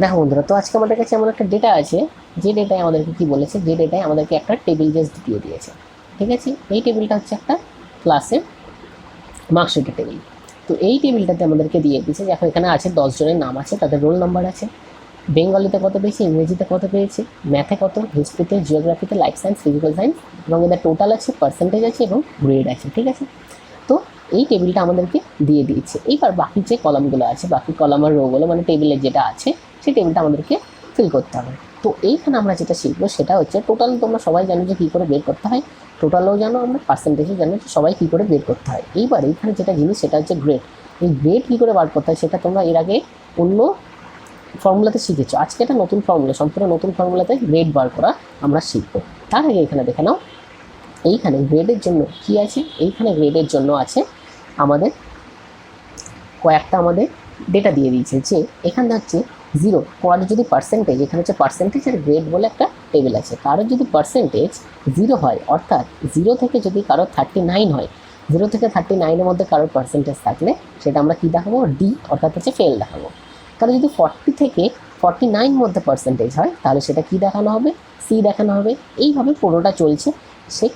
দেখো বন্ধুরা, তো আজকে আমাদের কাছে এমন একটা ডেটা আছে, যে ডেটায় আমাদেরকে কি বলেছে, যে ডেটায় আমাদেরকে একটা টেবিল জাস্ট দিয়ে দিয়েছে। ঠিক আছে, এই টেবিলটা হচ্ছে একটা ক্লাসের মার্কশিটের টেবিল। তো এই টেবিলটাতে আমাদেরকে দিয়ে দিয়েছে, দেখো এখানে আছে 10 জনের নাম আছে, তাদের রোল নাম্বার আছে, বেঙ্গলিতে কত পেয়েছে, ইংরেজিতে কত পেয়েছে, ম্যাথে কত, হিস্ট্রিতে, জিওগ্রাফিতে, লাইফ সায়েন্স, ফিজিক্যাল সায়েন্স, এবং এদের টোটাল আছে, পার্সেন্টেজ আছে এবং গ্রেড আছে। ঠিক আছে, তো এই টেবিলটা আমাদেরকে দিয়ে দিয়েছে। এইবার বাকি যে কলামগুলো আছে, বাকি কলামের রোগুলো মানে টেবিলের যেটা আছে, সেই টেবিলটা আমাদেরকে ফিল করতে হবে। তো এইখানে আমরা যেটা শিখবো সেটা হচ্ছে টোটাল। তোমরা সবাই জানো যে কী করে বের করতে হয়, টোটালও জানো, আমরা পার্সেন্টেজও জানো যে সবাই কী করে বের করতে হয়। এইবার এইখানে যেটা জিনিস সেটা হচ্ছে গ্রেড। এই গ্রেড কী করে বার করতে হয় সেটা তোমরা এর আগে অন্য ফর্মুলাতে শিখেছো। আজকে একটা নতুন ফর্মুলা, সম্পূর্ণ নতুন ফর্মুলাতে গ্রেড বার করা আমরা শিখবো। তার আগে এখানে দেখে নাও, এইখানে গ্রেডের জন্য কি আছে, এইখানে গ্রেডের জন্য আছে আমাদের কয়েকটা আমাদের ডেটা দিয়ে দিয়েছে। যে এখানে হচ্ছে 0, কারোর যদি পার্সেন্টেজ, এখানে হচ্ছে পার্সেন্টেজ আর গ্রেড বলে একটা টেবিল আছে। কারোর যদি পার্সেন্টেজ 0 হয়, অর্থাৎ 0 থেকে যদি কারোর 39 হয়, 0 থেকে 39-এর মধ্যে কারোর পার্সেন্টেজ থাকলে সেটা আমরা কি দেখাবো, ডি, অর্থাৎ হচ্ছে ফেল দেখাবো। কারণ যদি 40 থেকে 49 মধ্যে পার্সেন্টেজ হয়, তাহলে সেটা কি দেখানো হবে, সি দেখানো হবে। এইভাবে পুরোটা চলছে। সে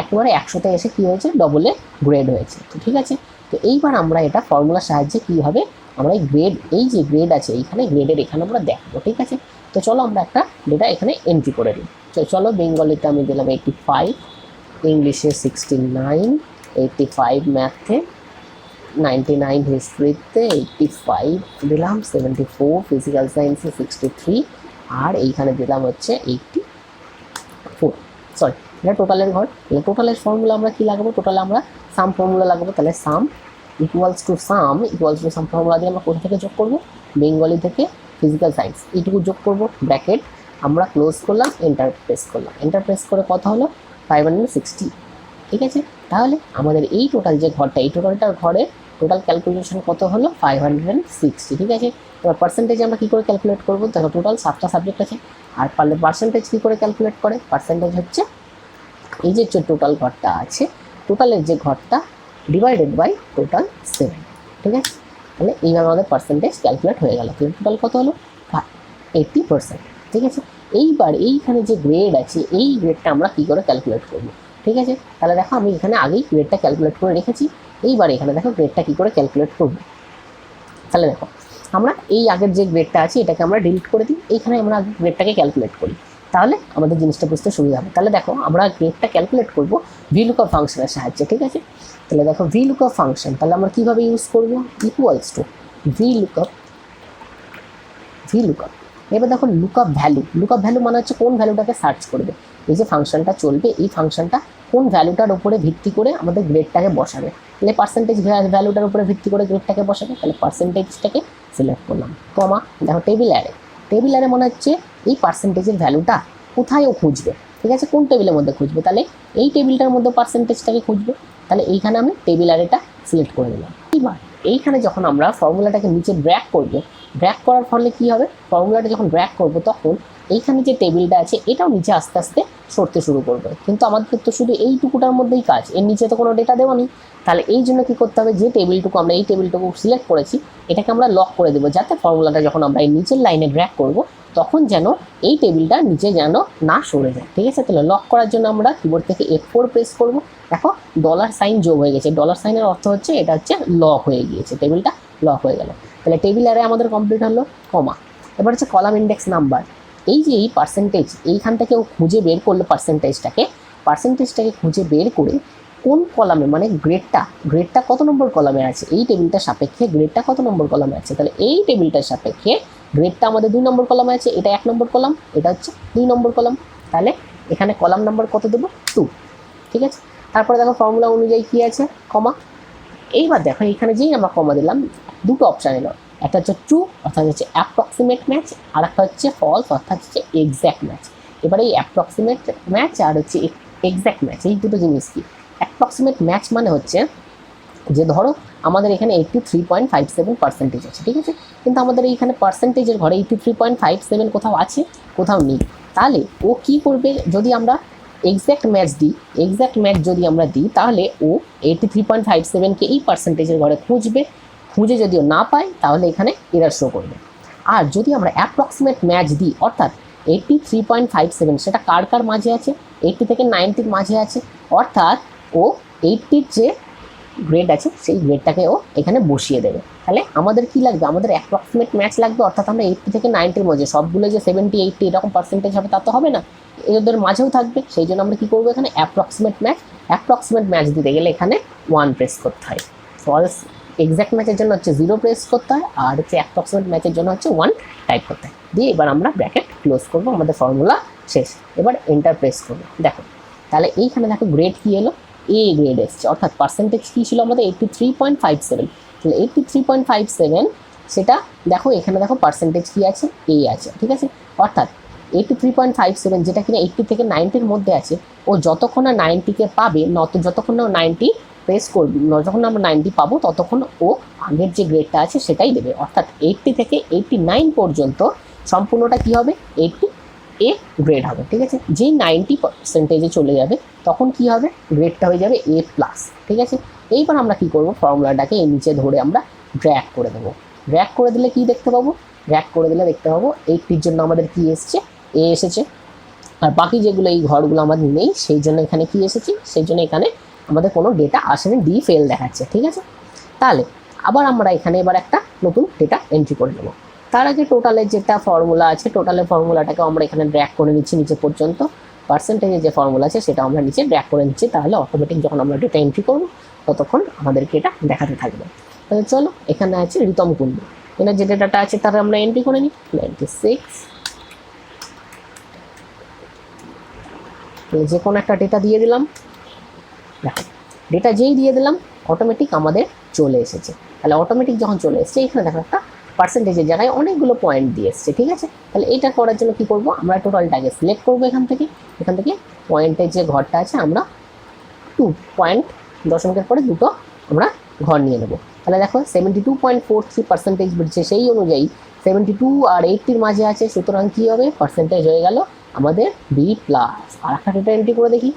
একবারে 100-তে এসে কী হয়েছে, ডবলে গ্রেড হয়েছে। তো ঠিক আছে, তো এইবার আমরা এটা ফর্মুলার সাহায্যে কীভাবে আমরা এই গ্রেড, এই যে গ্রেড আছে এইখানে, গ্রেডের এখানে আমরা দেখবো। ঠিক আছে, তো চলো আমরা একটা ডেটা এখানে এন্ট্রি করে দিই। তো চলো, বেঙ্গলিতে আমি দিলাম 85, ইংলিশে 69, 85 ম্যাথে, 99 হিস্ট্রিতে, 85 দিলাম, 74 ফিজিক্যাল সায়েন্সে, 63, আর এইখানে দিলাম হচ্ছে 84। সরি, এটা টোটালের ঘর। তাহলে টোটালের ফর্মুলা আমরা কী লাগাবো, টোটালে আমরা সাম ফর্মুলা লাগাবো। তাহলে সাম ইকুয়ালস টু সাম ফর্মুলা দিয়ে আমরা কোথা থেকে যোগ করবো, বেঙ্গলি থেকে ফিজিক্যাল সায়েন্স, এইটুকু যোগ করবো, ব্র্যাকেট আমরা ক্লোজ করলাম, এন্টার প্রেস করলাম। এন্টার প্রেস করে কত হলো, 560। ঠিক আছে, তাহলে আমাদের এই টোটাল যে ঘরটা, এই টোটালটার ঘরে টোটাল ক্যালকুলেশন কত হলো, 560। ঠিক আছে, এবার পার্সেন্টেজ আমরা কী করে ক্যালকুলেট করবো, দেখো টোটাল 7টা সাবজেক্ট আছে। আর পারলে পার্সেন্টেজ কী করে ক্যালকুলেট করে, পার্সেন্টেজ হচ্ছে এই যে টোটাল ঘরটা আছে, টোটালের যে ঘরটা ডিভাইডেড বাই টোটাল 7। ঠিক আছে, তাহলে এইভাবে আমাদের পার্সেন্টেজ ক্যালকুলেট হয়ে গেল। টোটাল কত হলো, 80%। ঠিক আছে, এইবার এইখানে যে গ্রেড আছে, এই গ্রেডটা আমরা কী করে ক্যালকুলেট করবো। ঠিক আছে, তাহলে দেখো আমি এখানে আগেই গ্রেডটা ক্যালকুলেট করে রেখেছি। এইবার এখানে দেখো গ্রেডটা কী করে ক্যালকুলেট করবো। তাহলে দেখো, আমরা এই আগের যে গ্রেডটা আছে এটাকে আমরা ডিলিট করে দিই, এইখানে আমরা আগে গ্রেডটাকে ক্যালকুলেট করি, তাহলে আমাদের জিনিসটা বুঝতে সুবিধা হবে। তাহলে দেখো, আমরা গ্রেডটা ক্যালকুলেট করবো VLOOKUP ফাংশনের সাহায্যে। ঠিক আছে, তাহলে দেখো VLOOKUP ফাংশন, তাহলে আমরা কীভাবে ইউজ করবো, ইকুয়ালস টু VLOOKUP। এবার দেখো লুকআপ ভ্যালু মানে হচ্ছে কোন ভ্যালুটাকে সার্চ করবে। এই যে ফাংশনটা চলবে, এই ফাংশনটা কোন ভ্যালুটার উপরে ভিত্তি করে আমাদের গ্রেডটাকে বসাবে। তাহলে পার্সেন্টেজ ভ্যালুটার উপরে ভিত্তি করে গ্রেডটাকে বসাবে, তাহলে পার্সেন্টেজটাকে সিলেক্ট করলাম, কমা, দেখো টেবিল অ্যারে মনে হচ্ছে এই পার্সেন্টেজের ভ্যালুটা কোথায় ও খুঁজবে। ঠিক আছে, কোন টেবিলের মধ্যে খুঁজবে, তাহলে এই টেবিলটার মধ্যে পার্সেন্টেজটাকে খুঁজবে। তাহলে এইখানে আমি টেবিল অ্যারেটা সিলেক্ট করে দিলাম। এবার এইখানে যখন আমরা ফর্মুলাটাকে নিচে ড্র্যাগ করবো, ড্র্যাগ করার ফলে কী হবে, ফর্মুলাটা যখন ড্র্যাগ করবো তখন এইখানে যে টেবিলটা আছে এটাও নিচে আস্তে আস্তে সরতে শুরু করবে। কিন্তু আমাদের তো শুধু এইটুকুটার মধ্যেই কাজ, এর নিচে তো কোনো ডেটা দেওয়া নেই। তাহলে এই জন্য কী করতে হবে, যে টেবিলটুকু আমরা এই টেবিলটুকু সিলেক্ট করেছি এটাকে আমরা লক করে দেবো, যাতে ফর্মুলাটা যখন আমরা এই নিচের লাইনে ড্র্যাগ করবো তখন যেন এই টেবিলটা নিচে যেন না সরে যায়। ঠিক আছে, তাহলে লক করার জন্য আমরা কিবোর্ড থেকে F4 প্রেস করবো। দেখো $সাইন যোগ হয়ে গেছে, $সাইনের অর্থ হচ্ছে এটা হচ্ছে লক হয়ে গিয়েছে, টেবিলটা লক হয়ে গেল। তাহলে টেবিল অ্যারে আমাদের কমপ্লিট হলো, কমা। এবার হচ্ছে কলাম ইন্ডেক্স নাম্বার। এই যে এই পার্সেন্টেজ, এইখান থেকে ও খুঁজে বের করলো পার্সেন্টেজটাকে খুঁজে বের করে কোন কলামে, মানে গ্রেডটা কত নম্বর কলামে আছে, এই টেবিলটার সাপেক্ষে গ্রেডটা কত নম্বর কলামে আছে। তাহলে এই টেবিলটার সাপেক্ষে গ্রেডটা আমাদের 2 নম্বর কলামে আছে, এটা 1 নম্বর কলাম, এটা হচ্ছে 2 নম্বর কলাম। তাহলে এখানে কলাম নাম্বার কত দেবো, 2। ঠিক আছে, তারপরে দেখো ফর্মুলা অনুযায়ী কী আছে, কমা। এইবার দেখো এখানে যেই আমরা কমা দিলাম, দুটো অপশান এলো, একটা হচ্ছে ট্রু অর্থাৎ হচ্ছে অ্যাপ্রক্সিমেট ম্যাচ, আর একটা হচ্ছে ফলস অর্থাৎ হচ্ছে এক্স্যাক্ট ম্যাচ। এবার এই অ্যাপ্রক্সিমেট ম্যাচ আর হচ্ছে এক্স্যাক্ট ম্যাচ, এই দুটো জিনিস কি। অ্যাপ্রক্সিমেট ম্যাচ মানে হচ্ছে যে ধরো আমাদের এখানে 83.57% আছে, ঠিক আছে, কিন্তু আমাদের এইখানে পার্সেন্টেজের ঘরে 83.57 কোথাও আছে, কোথাও নেই। তাহলে ও কি করবে, যদি আমরা এক্স্যাক্ট ম্যাচ যদি আমরা দিই, তাহলে ও 83.57কে এই পার্সেন্টেজের ঘরে খুঁজবে, খুঁজে যদিও না পায় তাহলে এখানে এরার শো করবে। আর যদি আমরা অ্যাপ্রক্সিমেট ম্যাচ দিই, অর্থাৎ 83.57 সেটা কার কার মাঝে আছে, 80 থেকে 90-র মাঝে আছে, অর্থাৎ ও 80-র যে গ্রেড আছে সেই গ্রেডটাকে ও এখানে বসিয়ে দেবে। তাহলে আমাদের কি লাগবে, আমাদের অ্যাপ্রক্সিমেট ম্যাচ লাগবে, অর্থাৎ আমরা 80 থেকে 90-র মধ্যে, সবগুলো যে 70, 80 এরকম পার্সেন্টেজ হবে তা তো হবে না, এদের মাঝেও থাকবে। সেই জন্য আমরা কি করবো, এখানে অ্যাপ্রক্সিমেট ম্যাচ দিতে গেলে এখানে 1 প্রেস করতে হয়। ফলস এক্স্যাক্ট ম্যাচের জন্য হচ্ছে 0 প্রেস করতে হয়, আর হচ্ছে অ্যাপ্রক্সিমেট ম্যাচের জন্য হচ্ছে 1 টাইপ করতে হয়। দিয়ে এবার আমরা ব্র্যাকেট ক্লোজ করবো, আমাদের ফর্মুলা শেষ। এবার এন্টার প্রেস করবো। দেখো তাহলে এইখানে দেখো গ্রেড কি এলো, এ গ্রেড এসছে, অর্থাৎ পার্সেন্টেজ কী ছিল আমাদের 83.57। তাহলে 83.57 সেটা দেখো এখানে দেখো পার্সেন্টেজ কী আছে, এ আছে, ঠিক আছে। অর্থাৎ 83.57 যেটা কিনা 80 থেকে 90-র মধ্যে আছে, ও যতক্ষণ না 90-কে পাবে, যতক্ষণ না 90 প্রেস করবে, যতক্ষণ আমরা 90 পাবো ততক্ষণ ও আগের যে গ্রেডটা আছে সেটাই দেবে। অর্থাৎ 80 থেকে 89 পর্যন্ত সম্পূর্ণটা কী হবে, 80 এ গ্রেড হবে, ঠিক আছে। যেই 90% চলে যাবে তখন কি হবে, গ্রেডটা হয়ে যাবে A+, ঠিক আছে। এইবার আমরা কি করব, ফর্মুলাটাকে এই নিচে ধরে আমরা ড্র্যাগ করে দেবো। ড্র্যাগ করে দিলে কি দেখতে পাবো, ড্র্যাগ করে দিলে দেখতে পাবো 80-র জন্য আমাদের কি এসছে, এ এসেছে, আর বাকি যেগুলো এই ঘরগুলো আমাদের নেই সেই জন্য এখানে কি এসেছে, সেই জন্য এখানে আমাদের কোনো ডেটা আসেনি, ডি ফেল দেখাচ্ছে, ঠিক আছে। তাহলে আবার আমরা এখানে এবার একটা নতুন ডেটা এন্ট্রি করে নেবো। তার আগে টোটালের যেটা ফর্মুলা আছে, টোটালের ফর্মুলাটাকে আমরা এখানে ড্র্যাগ করে নিচ্ছি নিচে পর্যন্ত, পার্সেন্টেজের যে ফর্মুলা আছে সেটা আমরা নিচে ড্র্যাগ করে নিচ্ছি, তাহলে অটোমেটিক যখন আমরা ডেটা এন্ট্রি করবো ততক্ষণ আমাদেরকে এটা দেখাতে থাকবে। তাহলে চলো, এখানে আছে রিতম কুণ্ডু, এখানে যে ডেটাটা আছে তার আমরা এন্ট্রি করে নিই 96। যে কোনো একটা ডেটা দিয়ে দিলাম, দেখো ডেটা যেই দিয়ে দিলাম অটোমেটিক আমাদের চলে এসেছে। তাহলে অটোমেটিক যখন চলে এসেছে এখানে দেখো একটা পার্সেন্টেজের জায়গায় অনেকগুলো পয়েন্ট দিয়ে এসছে, ঠিক আছে। তাহলে এটা করার জন্য কি করব, আমরা টোটালটাকে সিলেক্ট করবো এখান থেকে পয়েন্টের যে ঘরটা আছে আমরা 2 পয়েন্ট দশমিকের পরে দুটো আমরা ঘর নিয়ে নেব। তাহলে দেখো 72.43% বেড়েছে, সেই অনুযায়ী 72 আর 80-র মাঝে আছে, সুতরাং কী হবে, পার্সেন্টেজ হয়ে গেল আমাদের B+। আর একটা ডেটা এন্ট্রি করে দেখি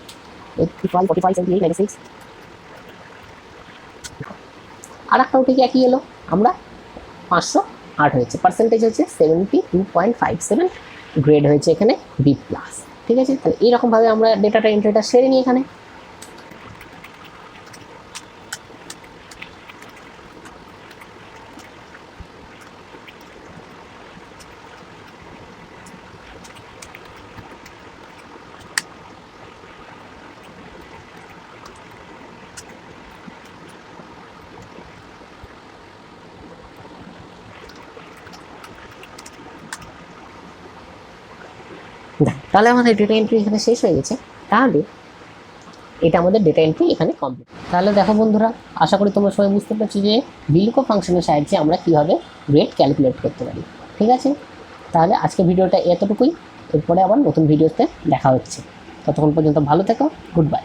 85, 45, 78, 96, আর একটাও ঠিক একই এলো, আমরা 508 হয়েছে, পার্সেন্টেজ হচ্ছে 72.57, গ্রেড হয়েছে এখানে B+, ঠিক আছে। তাহলে এইরকমভাবে আমরা ডেটাটা এন্ট্রিটা সেরে নিই এখানে। তাহলে আমাদের ডেটা এন্ট্রি এখানে শেষ হয়ে গেছে। তাহলে এটা আমাদের ডেটা এন্ট্রি এখানে কমপ্লিট। তাহলে দেখো বন্ধুরা, আশা করি তোমরা সবাই বুঝতে পারছো যে VLOOKUP ফাংশনের সাহায্যে আমরা কীভাবে গ্রেড ক্যালকুলেট করতে পারি, ঠিক আছে। তাহলে আজকে ভিডিওটা এতটুকুই, এরপরে আবার নতুন ভিডিওতে দেখা হচ্ছে। ততক্ষণ পর্যন্ত ভালো থেকো, গুড বাই।